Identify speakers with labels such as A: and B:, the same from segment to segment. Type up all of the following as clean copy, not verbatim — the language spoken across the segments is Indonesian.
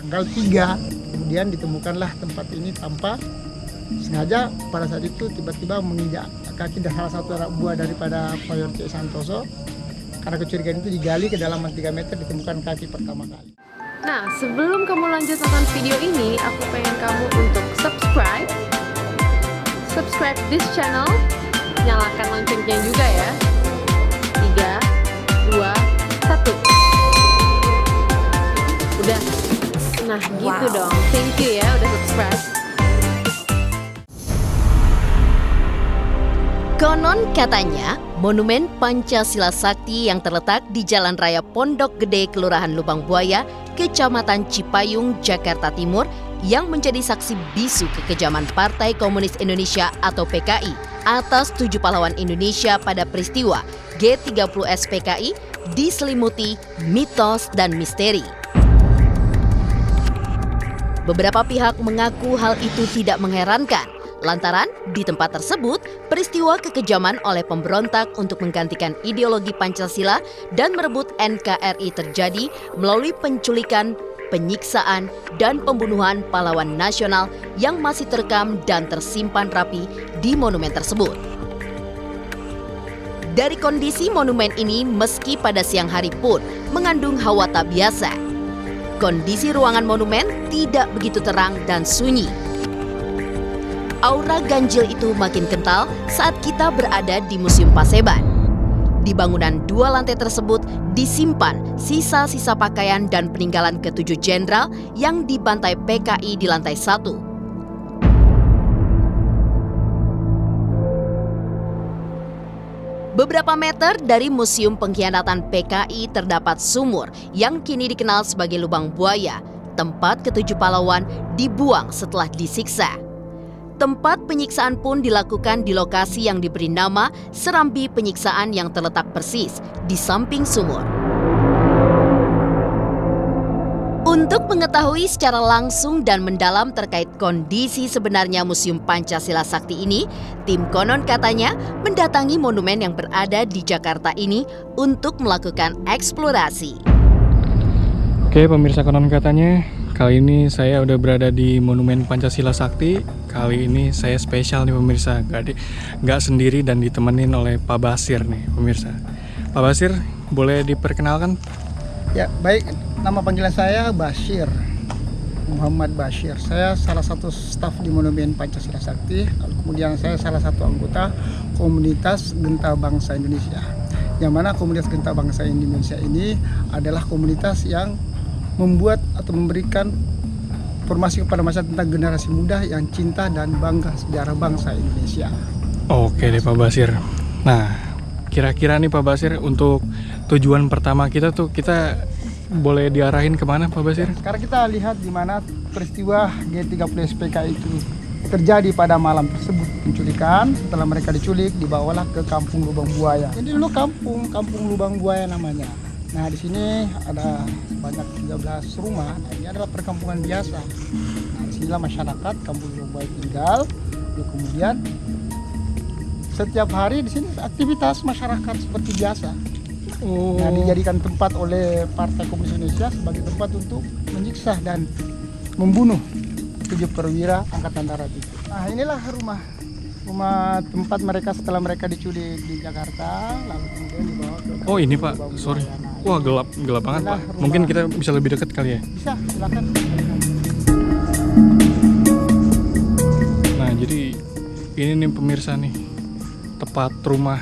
A: tanggal 3. Kemudian ditemukanlah tempat ini tanpa sengaja. Pada saat itu tiba-tiba menginjak kaki salah satu anak buah daripada Mayor C. Santoso. Karena kecurigaan itu digali ke dalam 3 meter, ditemukan kaki pertama kali.
B: Nah, sebelum kamu lanjut nonton video ini, aku pengen kamu untuk subscribe this channel, nyalakan loncengnya juga ya. 3, 2, 1. Udah. Nah, gitu dong. Thank you ya udah subscribe.
C: Konon katanya, Monumen Pancasila Sakti yang terletak di Jalan Raya Pondok Gede, Kelurahan Lubang Buaya, Kecamatan Cipayung, Jakarta Timur, yang menjadi saksi bisu kekejaman Partai Komunis Indonesia atau PKI atas 7 pahlawan Indonesia pada peristiwa G30S PKI diselimuti mitos dan misteri. Beberapa pihak mengaku hal itu tidak mengherankan, lantaran di tempat tersebut peristiwa kekejaman oleh pemberontak untuk menggantikan ideologi Pancasila dan merebut NKRI terjadi melalui penculikan, penyiksaan, dan pembunuhan pahlawan nasional yang masih terekam dan tersimpan rapi di monumen tersebut. Dari kondisi monumen ini, meski pada siang hari pun mengandung hawa tak biasa. Kondisi ruangan monumen tidak begitu terang dan sunyi. Aura ganjil itu makin kental saat kita berada di Museum Paseban. Di bangunan 2 lantai tersebut disimpan sisa-sisa pakaian dan peninggalan ke-7 jenderal yang dibantai PKI di lantai 1. Beberapa meter dari Museum Pengkhianatan PKI terdapat sumur yang kini dikenal sebagai Lubang Buaya, tempat ke-7 pahlawan dibuang setelah disiksa. Tempat penyiksaan pun dilakukan di lokasi yang diberi nama Serambi Penyiksaan yang terletak persis di samping sumur. Untuk mengetahui secara langsung dan mendalam terkait kondisi sebenarnya Museum Pancasila Sakti ini, tim konon katanya mendatangi monumen yang berada di Jakarta ini untuk melakukan eksplorasi.
D: Oke, pemirsa konon katanya, kali ini saya udah berada di Monumen Pancasila Sakti. Kali ini saya spesial nih pemirsa, nggak sendiri dan ditemenin oleh Pak Basir nih pemirsa. Pak Basir, boleh diperkenalkan?
A: Ya, baik. Nama panggilan saya Basir, Muhammad Basir. Saya salah satu staf di Monumen Pancasila Sakti. Kemudian saya salah satu anggota komunitas Genta Bangsa Indonesia. Yang mana komunitas Genta Bangsa Indonesia ini adalah komunitas yang membuat atau memberikan informasi kepada masyarakat tentang generasi muda yang cinta dan bangga sejarah bangsa Indonesia.
D: Oke deh Pak Basir. Nah, kira-kira nih Pak Basir, untuk tujuan pertama kita boleh diarahin kemana Pak Basir?
A: Sekarang kita lihat di mana peristiwa G30S PKI itu terjadi pada malam tersebut. Penculikan, setelah mereka diculik dibawalah ke Kampung Lubang Buaya. Ini dulu kampung Lubang Buaya namanya. Nah, di sini ada sebanyak 13 rumah. Nah, ini adalah perkampungan biasa. Nah, disinilah masyarakat Kampung Lubang Buaya tinggal. Ya, kemudian setiap hari di sini aktivitas masyarakat seperti biasa. Nah, dijadikan tempat oleh Partai Komunis Indonesia sebagai tempat untuk menyiksa dan membunuh 7 perwira Angkatan Darat itu. Nah, inilah rumah tempat mereka setelah mereka diculik di Jakarta, lalu kemudian dibawa ke
D: ini Pak, sorry. Wah, gelap banget Pak. Mungkin kita bisa lebih dekat kali ya?
A: Bisa, silakan.
D: Nah, jadi ini nih pemirsa nih, tepat rumah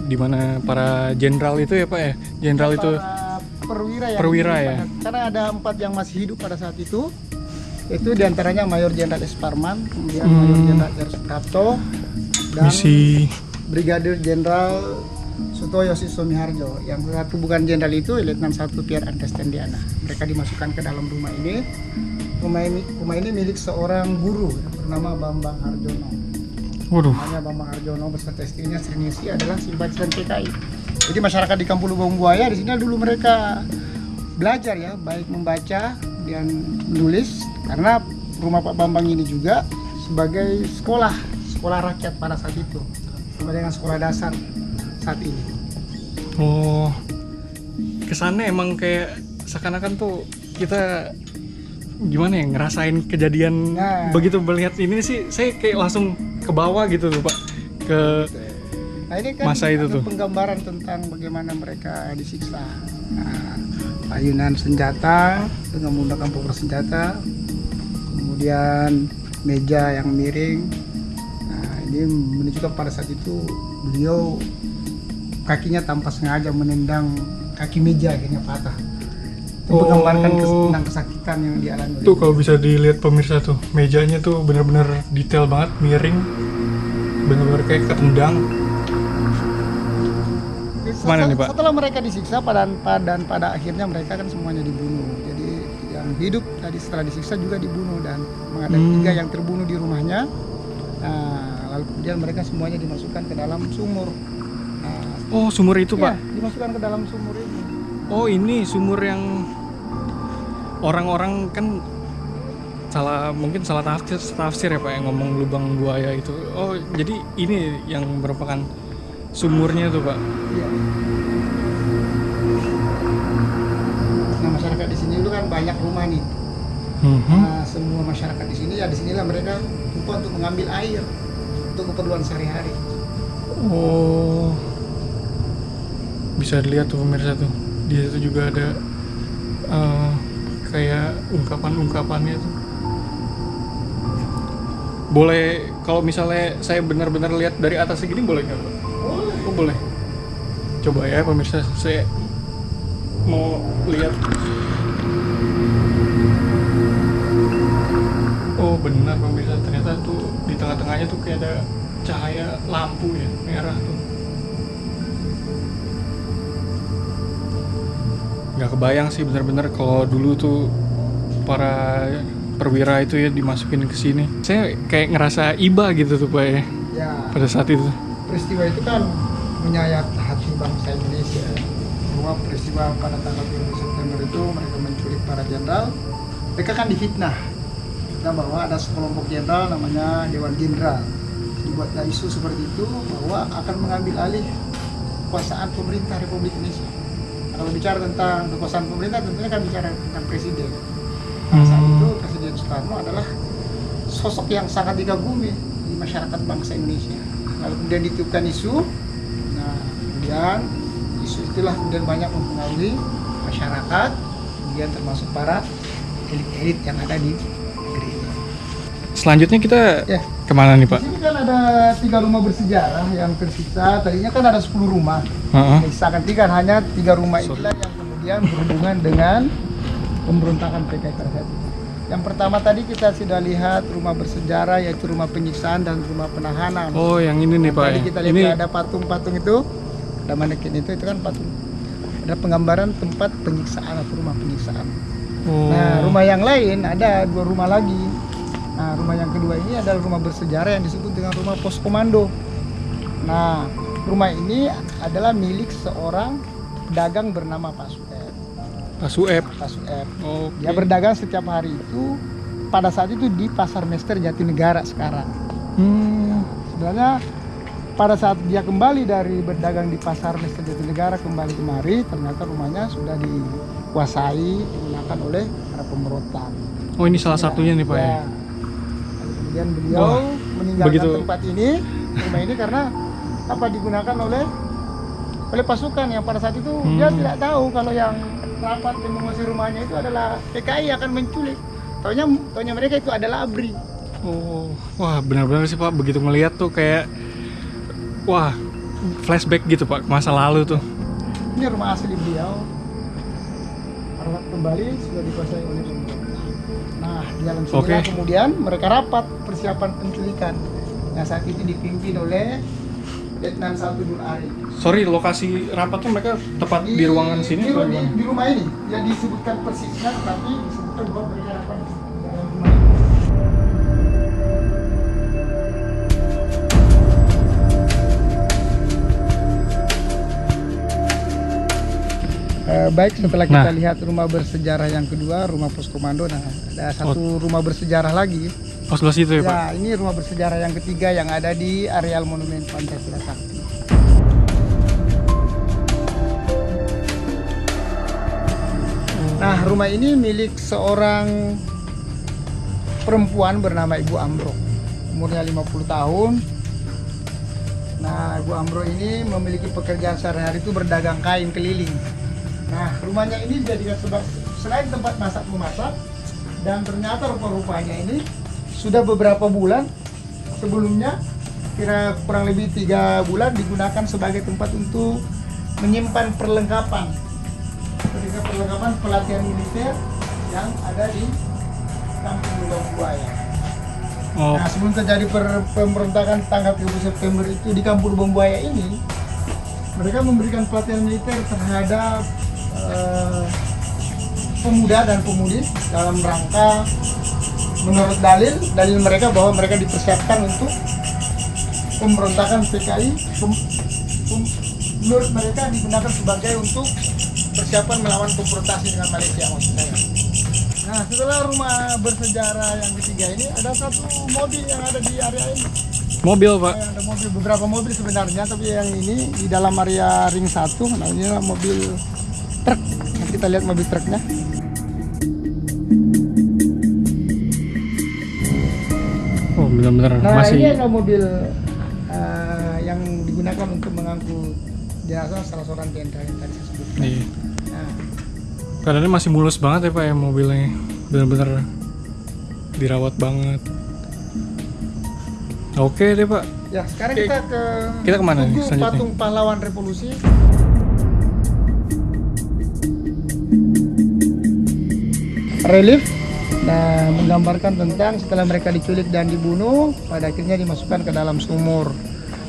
D: di mana para jenderal itu ya Pak ya? Jenderal itu perwira ya.
A: Karena ada 4 yang masih hidup pada saat itu. Itu diantaranya Mayor Jenderal S. Parman, kemudian Mayor Jenderal R. Suprapto, dan Brigadir Jenderal Sutoyo Sumiharjo. Yang satu bukan jenderal itu Letnan 1 Pierre Andestendiana. Mereka dimasukkan ke dalam rumah ini. Rumah ini milik seorang guru bernama Bambang Harjono. Namanya Bambang Harjono beserta istrinya Srinisi adalah simpatisan PKI. Jadi masyarakat di Kampung Lubang Buaya di sini dulu mereka belajar ya, baik membaca dan menulis, karena rumah Pak Bambang ini juga sebagai sekolah rakyat pada saat itu, sama dengan sekolah dasar saat ini.
D: Oh, kesannya emang kayak seakan-akan tuh kita gimana ya, ngerasain kejadian.
A: Nah.
D: Begitu melihat ini sih saya kayak langsung ke bawah gitu tuh Pak, ke
A: Nah ini kan
D: masa itu
A: ada
D: tuh.
A: penggambaran tentang bagaimana mereka disiksa. Nah, ayunan senjata dengan menggunakan pokok senjata, kemudian meja yang miring. Nah ini menunjukkan pada saat itu beliau kakinya tanpa sengaja menendang kaki meja, akhirnya patah. Itu menggambarkan tentang kesakitan yang dialami oleh
D: Tuh kalau bisa dilihat pemirsa tuh, mejanya tuh benar-benar detail banget, miring, benar-benar kayak ketendang. Kemana nih, Pak?
A: Setelah mereka disiksa dan pada akhirnya mereka kan semuanya dibunuh. Jadi yang hidup tadi setelah disiksa juga dibunuh, dan ada 3 yang terbunuh di rumahnya. Nah, lalu kemudian mereka semuanya dimasukkan ke dalam sumur. Nah,
D: Oh, sumur itu
A: iya,
D: Pak?
A: dimasukkan ke dalam sumur ini.
D: Oh, ini sumur yang orang-orang kan mungkin salah tafsir ya Pak, yang ngomong lubang buaya itu. Oh, jadi ini yang merupakan sumurnya tuh Pak.
A: Iya. Nah, masyarakat di sini itu kan banyak rumah nih. Nah, semua masyarakat di sini, ya di sinilah mereka lupa untuk mengambil air untuk keperluan sehari-hari.
D: Oh, bisa dilihat tuh pemirsa tuh, di situ juga ada kayak ungkapan-ungkapannya tuh. Boleh, kalau misalnya saya benar-benar lihat dari atas segini boleh nggak Pak? Oh boleh. Coba ya pemirsa, saya mau lihat. Oh benar pemirsa, ternyata tuh di tengah-tengahnya tuh kayak ada cahaya lampu ya, merah tuh. Nggak kebayang sih benar-benar kalau dulu tuh para perwira itu ya dimasukin ke sini. Saya kayak ngerasa iba gitu tuh Pak ya,
A: Ya,
D: pada saat itu.
A: peristiwa itu kan menyayat hati bangsa Indonesia. Bahwa peristiwa pada tanggal 20 September itu mereka menculik para jenderal. Mereka kan difitnah. Kita bahwa ada sekelompok jenderal namanya Dewan Jenderal. Dibuatlah isu seperti itu bahwa akan mengambil alih kekuasaan pemerintah Republik Indonesia. Kalau bicara tentang kekuasaan pemerintah, tentunya kan bicara tentang presiden. Nah, saat itu Presiden Soekarno adalah sosok yang sangat dikagumi di masyarakat bangsa Indonesia. Lalu kemudian ditiupkan isu, nah kemudian isu itulah kemudian banyak mempengaruhi masyarakat, kemudian termasuk para elit-elit yang ada di negeri ini.
D: Selanjutnya kita
A: Ya,
D: kemana nih
A: di
D: Pak?
A: sini kan ada 3 rumah bersejarah yang tersisa. Tadinya kan ada 10 rumah. Misalkan hanya 3 rumah inilah yang kemudian berhubungan dengan pemberontakan PKI pada saat itu. Yang pertama tadi kita sudah lihat rumah bersejarah, yaitu rumah penyiksaan dan rumah penahanan.
D: Oh yang ini nih Pak
A: Tadi
D: ya?
A: kita lihat
D: Ini
A: ada patung-patung itu, ada manekin itu kan patung. Ada penggambaran tempat penyiksaan atau rumah penyiksaan.
D: oh,
A: Nah, rumah yang lain ada 2 rumah lagi. Nah, rumah yang kedua ini adalah rumah bersejarah yang disebut dengan rumah pos komando. Nah, rumah ini adalah milik seorang pedagang bernama Pak Sueb.
D: Pak Sueb.
A: Pak Sueb.
D: Oh,
A: Dia berdagang setiap hari itu pada saat itu di Pasar Mester Jatinegara sekarang. Sebenarnya pada saat dia kembali dari berdagang di Pasar Mester Jatinegara kembali kemari, ternyata rumahnya sudah dikuasai digunakan oleh para pemberontak.
D: Oh ini salah satunya nih Pak ya?
A: Ya. Lalu kemudian beliau meninggalkan
D: begitu.
A: tempat ini, rumah ini karena digunakan oleh pasukan yang pada saat itu dia tidak tahu kalau yang rapat yang menguasai rumahnya itu adalah PKI akan menculik. Taunya mereka itu adalah ABRI.
D: Oh, wah benar-benar sih Pak, begitu melihat tuh kayak wah flashback gitu Pak ke masa lalu tuh.
A: Ini rumah asli beliau. Pada saat kembali sudah dikuasai oleh pemerintah. Nah, di dalam sinilah kemudian mereka rapat persiapan penculikan. Nah, saat itu dipimpin oleh Letnan 1 Nur Arif.
D: Sorry, lokasi rapatnya mereka tepat di ruangan sini atau gimana?
A: Di rumah ini, yang disebutkan persisnya, tapi disebutkan bahwa mereka rapat di dalam rumah ini. Baik, setelah kita lihat rumah bersejarah yang kedua, rumah pos komando, nah ada satu rumah bersejarah lagi.
D: Oh sebelah situ ya Pak?
A: Ya, ini rumah bersejarah yang ketiga yang ada di areal Monumen Pancasila Sakti. Nah, rumah ini milik seorang perempuan bernama Ibu Amro, umurnya 50 tahun. Nah, Ibu Amro ini memiliki pekerjaan sehari-hari itu berdagang kain keliling. Nah, rumahnya ini dijadikan selain tempat masak memasak, dan ternyata rupa-rupanya ini sudah beberapa bulan sebelumnya, kira kurang lebih 3 bulan, digunakan sebagai tempat untuk menyimpan perlengkapan pelatihan militer yang ada di Kampung Lubang Buaya.
D: Oh,
A: Nah, sebelum terjadi pemberontakan tanggal 30 September itu di Kampung Lubang Buaya ini, mereka memberikan pelatihan militer terhadap pemuda dan pemudi dalam rangka, menurut dalil mereka, bahwa mereka dipersiapkan untuk pemberontakan PKI. Menurut mereka digunakan sebagai untuk persiapan melawan konfrontasi dengan Malaysia, maksud saya. Nah, setelah rumah bersejarah yang ketiga ini, ada satu mobil yang ada di area ini.
D: mobil Pak.
A: Ada beberapa mobil sebenarnya, tapi yang ini di dalam area ring 1, nah ini mobil truk. Nah, kita lihat mobil truknya.
D: Oh, benar-benar
A: Nah,
D: masih.
A: ini adalah mobil yang digunakan untuk mengangkut jenazah salah seorang jenderal yang tadi saya sebutkan.
D: Iya.
A: Nah,
D: Keadaannya masih mulus banget ya Pak ya, mobilnya. Benar-benar dirawat banget. Oke deh Pak.
A: ya sekarang
D: Oke. Kita kemana nih
A: Tugu
D: selanjutnya?
A: Patung Pahlawan Revolusi. Relief, nah, menggambarkan tentang setelah mereka diculik dan dibunuh, pada akhirnya dimasukkan ke dalam sumur.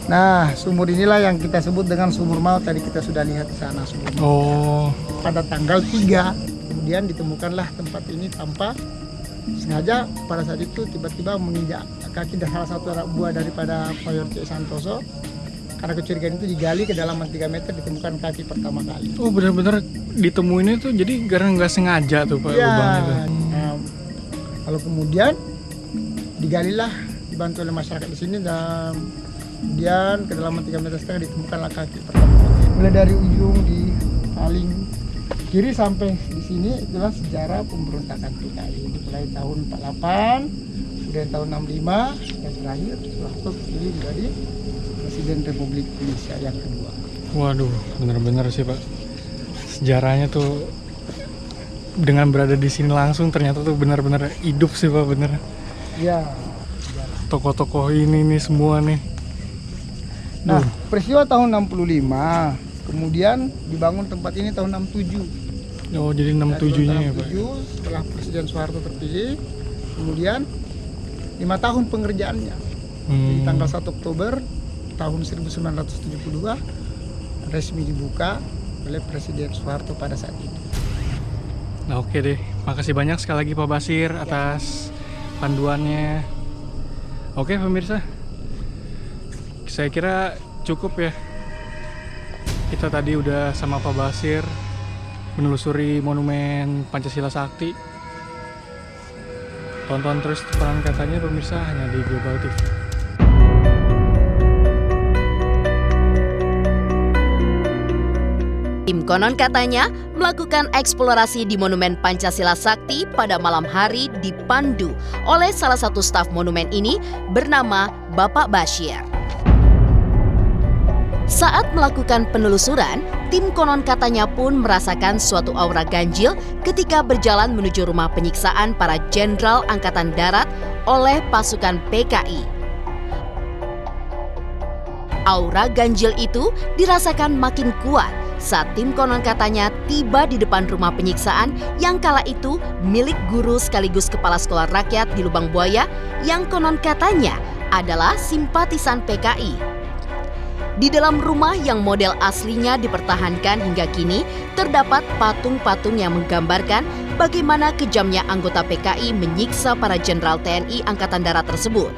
A: Nah, sumur inilah yang kita sebut dengan sumur maut. Tadi kita sudah lihat di sana sumur maut.
D: Oh,
A: Pada tanggal 3 kemudian ditemukanlah tempat ini tanpa sengaja. Pada saat itu tiba-tiba menginjak kaki salah satu anak buah daripada Mayor C. Santoso. Karena kecurigaan itu digali ke dalam 3 meter, ditemukan kaki pertama kali.
D: oh benar-benar ditemuin itu jadi karena nggak sengaja tuh Pak
A: Ya,
D: lubang itu.
A: nah, lalu kemudian digalilah, dibantu oleh masyarakat di sini, dan kemudian ke dalam 3,5 meter ditemukanlah kaki pertama. Mulai dari ujung di paling kiri sampai di sini itulah sejarah pemberontakan PKI. Dimulai tahun 48, kemudian tahun 65, dan terakhir Soeharto terpilih menjadi Presiden Republik Indonesia yang kedua.
D: Waduh, benar-benar sih Pak. Sejarahnya tuh dengan berada di sini langsung ternyata tuh benar-benar hidup sih Pak, bener.
A: Ya.
D: Tokoh-tokoh ini nih semua nih.
A: Nah, peristiwa tahun 65, kemudian dibangun tempat ini tahun 67.
D: Oh, jadi 67-nya ya Pak.
A: 67, setelah Presiden Soeharto terpilih, kemudian 5 tahun pengerjaannya. Di tanggal 1 Oktober tahun 1972 resmi dibuka oleh Presiden Soeharto pada saat itu.
D: Nah, oke deh. Makasih banyak sekali lagi Pak Basir atas panduannya. Oke pemirsa, saya kira cukup ya. Kita tadi udah sama Pak Basir menelusuri Monumen Pancasila Sakti. Tonton terus Konon Katanya pemirsa, hanya di Global TV.
C: Tim Konon Katanya melakukan eksplorasi di Monumen Pancasila Sakti pada malam hari dipandu oleh salah satu staf monumen ini bernama Bapak Bashir. Saat melakukan penelusuran, tim Konon Katanya pun merasakan suatu aura ganjil ketika berjalan menuju rumah penyiksaan para jenderal Angkatan Darat oleh pasukan PKI. Aura ganjil itu dirasakan makin kuat saat tim Konon Katanya tiba di depan rumah penyiksaan yang kala itu milik guru sekaligus kepala sekolah rakyat di Lubang Buaya yang konon katanya adalah simpatisan PKI. Di dalam rumah yang model aslinya dipertahankan hingga kini, terdapat patung-patung yang menggambarkan bagaimana kejamnya anggota PKI menyiksa para jenderal TNI Angkatan Darat tersebut.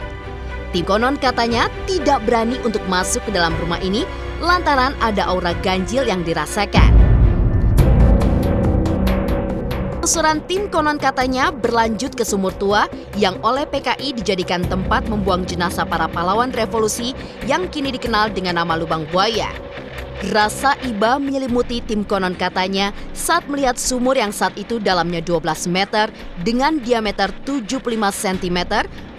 C: Tim Konon Katanya tidak berani untuk masuk ke dalam rumah ini lantaran ada aura ganjil yang dirasakan. Telusuran tim Konon Katanya berlanjut ke Sumur Tua yang oleh PKI dijadikan tempat membuang jenazah para pahlawan revolusi yang kini dikenal dengan nama Lubang Buaya. Rasa iba menyelimuti tim konon katanya saat melihat sumur yang saat itu dalamnya 12 meter dengan diameter 75 cm,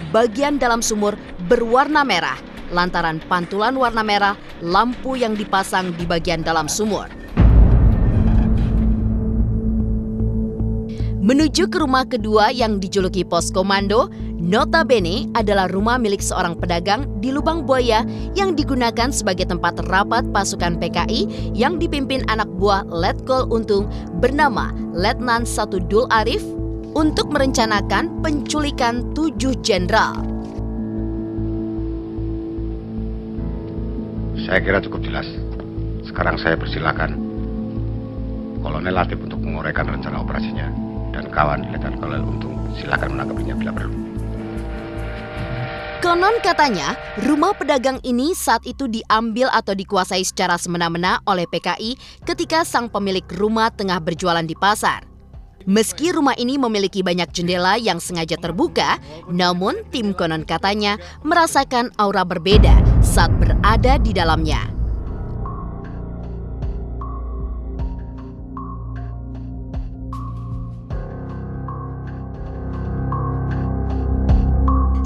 C: bagian dalam sumur berwarna merah lantaran pantulan warna merah lampu yang dipasang di bagian dalam sumur. Menuju ke rumah kedua yang dijuluki Pos Komando, notabene adalah rumah milik seorang pedagang di Lubang Buaya yang digunakan sebagai tempat rapat pasukan PKI yang dipimpin anak buah Letkol Untung bernama Letnan 1 Dul Arif untuk merencanakan penculikan 7 jenderal.
E: Saya kira cukup jelas. Sekarang saya persilakan Kolonel Latif untuk menguraikan rencana operasinya. Dan kawan Letnan Kolonel Untung silakan menanggapinya bila perlu.
C: Konon katanya, rumah pedagang ini saat itu diambil atau dikuasai secara semena-mena oleh PKI ketika sang pemilik rumah tengah berjualan di pasar. Meski rumah ini memiliki banyak jendela yang sengaja terbuka, namun tim konon katanya merasakan aura berbeda saat berada di dalamnya.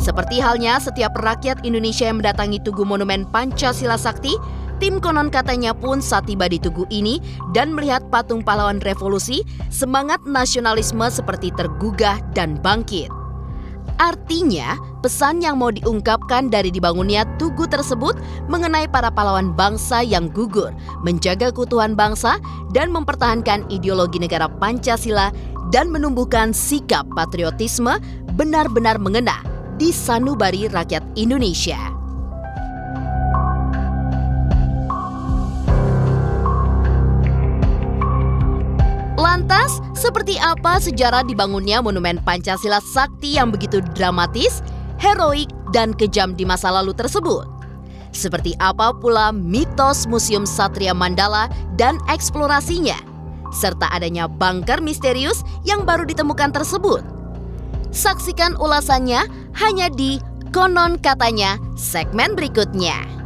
C: Seperti halnya setiap rakyat Indonesia yang mendatangi Tugu Monumen Pancasila Sakti, tim konon katanya pun saat tiba di Tugu ini dan melihat patung pahlawan revolusi, semangat nasionalisme seperti tergugah dan bangkit. Artinya, pesan yang mau diungkapkan dari dibangunnya Tugu tersebut mengenai para pahlawan bangsa yang gugur, menjaga keutuhan bangsa dan mempertahankan ideologi negara Pancasila dan menumbuhkan sikap patriotisme benar-benar mengena di sanubari rakyat Indonesia. Lantas, seperti apa sejarah dibangunnya Monumen Pancasila Sakti yang begitu dramatis, heroik, dan kejam di masa lalu tersebut? Seperti apa pula mitos Museum Satria Mandala dan eksplorasinya, serta adanya bunker misterius yang baru ditemukan tersebut? Saksikan ulasannya hanya di Konon Katanya segmen berikutnya.